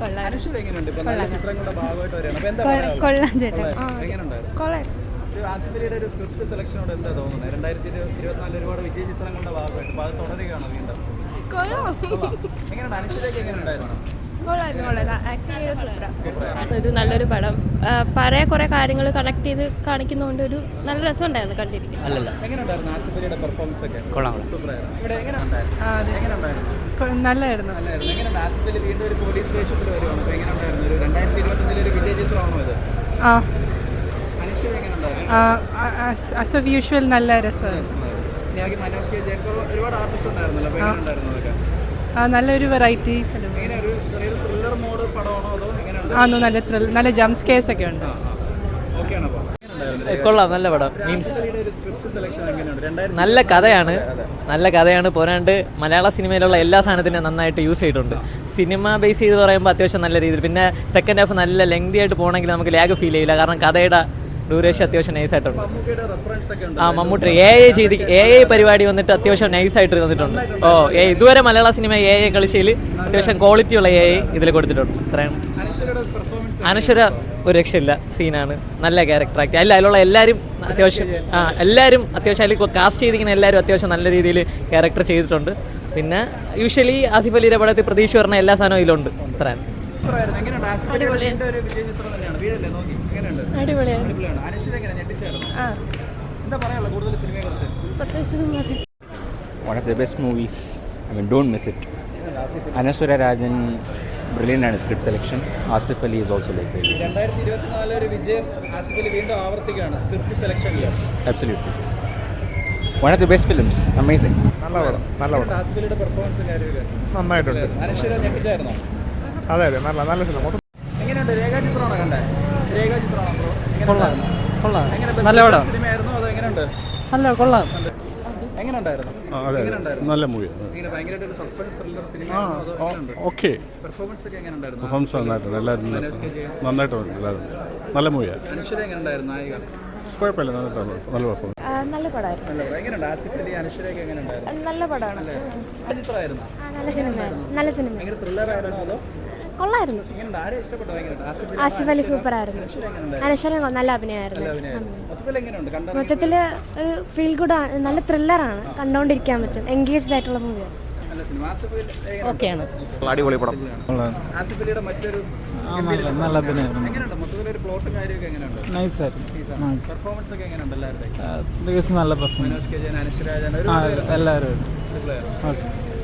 അനശ്വര എങ്ങനെയുണ്ട്? ഇപ്പൊ നല്ല ചിത്രങ്ങളുടെ ഭാഗമായിട്ട് വരികയാണ്. അപ്പൊ എന്താ കൊള്ളാം ചേട്ടാ. എങ്ങനെയുണ്ടായിരുന്നു? ആസിഫലിയുടെ ഒരു സ്ക്രിപ്റ്റ് സെലക്ഷനോട് എന്താ തോന്നുന്നത്? 2024 ഒരുപാട് വിജയ ചിത്രങ്ങളുടെ ഭാഗമായിട്ട് അപ്പൊ അത് തുടരുകയാണോ വീണ്ടും? എങ്ങനെയുണ്ട്? അനശ്വരയ്ക്ക് എങ്ങനെയുണ്ടായിരുന്നു? ഒരു നല്ലൊരു പടം. പഴയ കുറെ കാര്യങ്ങൾ കണക്ട് ചെയ്ത് കാണിക്കുന്നതുകൊണ്ട് ഒരു നല്ല രസമുണ്ടായിരുന്നു കണ്ടിരിക്കും. എങ്ങനെയുണ്ടായിരുന്നു ആസിഫലിയുടെ പെർഫോമൻസ് ഒക്കെ? ഇവിടെ നല്ലായിരുന്നു. എങ്ങനെയുണ്ട്? ആസിഫലി വീണ്ടും ഒരു പോലീസ് വേഷത്തിൽ വരുവാണ്. അപ്പൊ എങ്ങനെയുണ്ടായിരുന്നു? ഒരു 2025 ഒരു വിജയ ചിത്രമാണോ ഇത്? അനശ്വര എങ്ങനെയുണ്ടായിരുന്നു? ആസ് ഓഫ് യൂഷ്വൽ നല്ല രസമായിരുന്നു. ഒരുപാട് ആർട്ടിസ്റ്റ് ഉണ്ടായിരുന്നല്ലോ. അപ്പൊ എങ്ങനെയുണ്ടായിരുന്നു അതൊക്കെ? നല്ലൊരു വെറൈറ്റി ത്രില്ലർ മോഡ് പടമാണോ അതോ എങ്ങനെയുണ്ട്? നല്ല ജംപ് സ്കെയർസ് ഒക്കെ ഉണ്ട്. കൊള്ളാം, നല്ല പടം. മീൻസ് നല്ല കഥയാണ് പോരാണ്ട് മലയാള സിനിമയിലുള്ള എല്ലാ സാധനത്തിനും നന്നായിട്ട് യൂസ് ചെയ്തിട്ടുണ്ട്. സിനിമ ബേസ് ചെയ്ത് പറയുമ്പോൾ അത്യാവശ്യം നല്ല രീതിയിൽ. പിന്നെ സെക്കൻഡ് ഹാഫ് നല്ല ലെങ്തി ആയിട്ട് പോകണമെങ്കിൽ നമുക്ക് ലാഗ് ഫീൽ ചെയ്യില്ല, കാരണം കഥയുടെ ഡ്യൂറേഷൻ അത്യാവശ്യം നൈസായിട്ടുണ്ട്. മമ്മൂട്ടി എ പരിപാടി വന്നിട്ട് അത്യാവശ്യം നൈസായിട്ട് വന്നിട്ടുണ്ട്. ഇതുവരെ മലയാള സിനിമ കളിച്ചതിൽ അത്യാവശ്യം ക്വാളിറ്റിയുള്ള ഇതിൽ കൊടുത്തിട്ടുണ്ട്. അത്രയാണ്. അനശ്വര ഒരു രക്ഷയില്ല, സീനാണ്. നല്ല ക്യാരക്ടർ ആക്ട്. അതിലുള്ള എല്ലാവരും അത്യാവശ്യം അതിൽ കാസ്റ്റ് ചെയ്തിരിക്കുന്ന എല്ലാവരും അത്യാവശ്യം നല്ല രീതിയിൽ ക്യാരക്ടർ ചെയ്തിട്ടുണ്ട്. പിന്നെ യൂഷ്വലി ആസിഫ് അലിയുടെ പടത്തിൽ പ്രതീക്ഷ പറഞ്ഞ എല്ലാ സാധനവും ഇതിലുണ്ട്. അത്രയാണ്. One of the best movies. I mean, don't miss it. Anaswara Rajan, brilliant and script selection. Asif Ali is also like really. 2024 ഒരു വിജയം ആസിഫ് അലി വീണ്ടും ആവർത്തിക്കുകയാണ് script selection. Yes, absolutely. One of the best films. Amazing. നല്ല പടം. ആസിഫ് അലിയുടെ performance കാര്യമൊക്കെ നന്നായിട്ടുണ്ട്. അനശ്വര ഞെട്ടിച്ചായിരുന്നോ? അതെ നല്ല സിനിമ. എങ്ങനെയുണ്ട്? രേഖാചിത്രമാണോ കണ്ടേ? രേഖാചിത്രമാണോ? കൊള്ളാം. നല്ല പടം. സിനിമയായിരുന്നു അതോ എങ്ങനെയുണ്ട്? കൊള്ളാം. എങ്ങനെയുണ്ടായിരുന്നു? നല്ല മൂവി. ഭയങ്കരമായിട്ട് ഒരു suspense thriller cinema. Okay. Performance ഒക്കെ എങ്ങനെയുണ്ടായിരുന്നു? പെർഫോമൻസ് നന്നായിട്ടുണ്ട്. എല്ലാവരും നന്നായിട്ടുണ്ട്. എല്ലാവരും നല്ല മൂവിയാണ്. അനശ്വര എങ്ങനെയുണ്ടായിരുന്നു നായിക? കുഴപ്പമില്ല, നല്ല പെർഫോമൻസ്. നല്ല പടമായിരുന്നു. എങ്ങനെയുണ്ട്? ആസിഫ് അലി അനശ്വരയൊക്കെ എങ്ങനെയുണ്ടായിരുന്നു? നല്ല പടമാണ്. ചിത്രമായിരുന്നു. നല്ല സിനിമ. ഭയങ്കര ത്രില്ലർ ആയിരുന്നോ അതോ? കൊള്ളായിരുന്നു. എങ്ങനെയുണ്ട്? ആരെ ഇഷ്ടപ്പെട്ടു? ഭയങ്കര ആസിഫ് അലി സൂപ്പർ ആയിരുന്നു. അനശ്വര നല്ല അഭിനയമായിരുന്നു. മൊത്തത്തിൽ ഒരു ഫീൽ ഗുഡ് ആണ്. നല്ല ത്രില്ലറാണ്, കണ്ടുകൊണ്ടിരിക്കാൻ പറ്റും. എൻഗേജ്ഡ് ആയിട്ടുള്ള മൂവിയാണ്. ഓക്കെയാണ്. അടിപൊളി പടം. ആസിഫ് അലിയുടെ മറ്റൊരു നല്ല അഭിനയം. എങ്ങനെയുണ്ട്? മൊത്തത്തിലൊരു പ്ലോട്ടും കാര്യമൊക്കെ എങ്ങനെയുണ്ട്? നൈസായിരുന്നു. പെർഫോമൻസ് ഒക്കെ എങ്ങനെയുണ്ട്? എല്ലാവരുടെയും നല്ല പെർഫോമൻസ്. അനശ്വര എല്ലാവരും.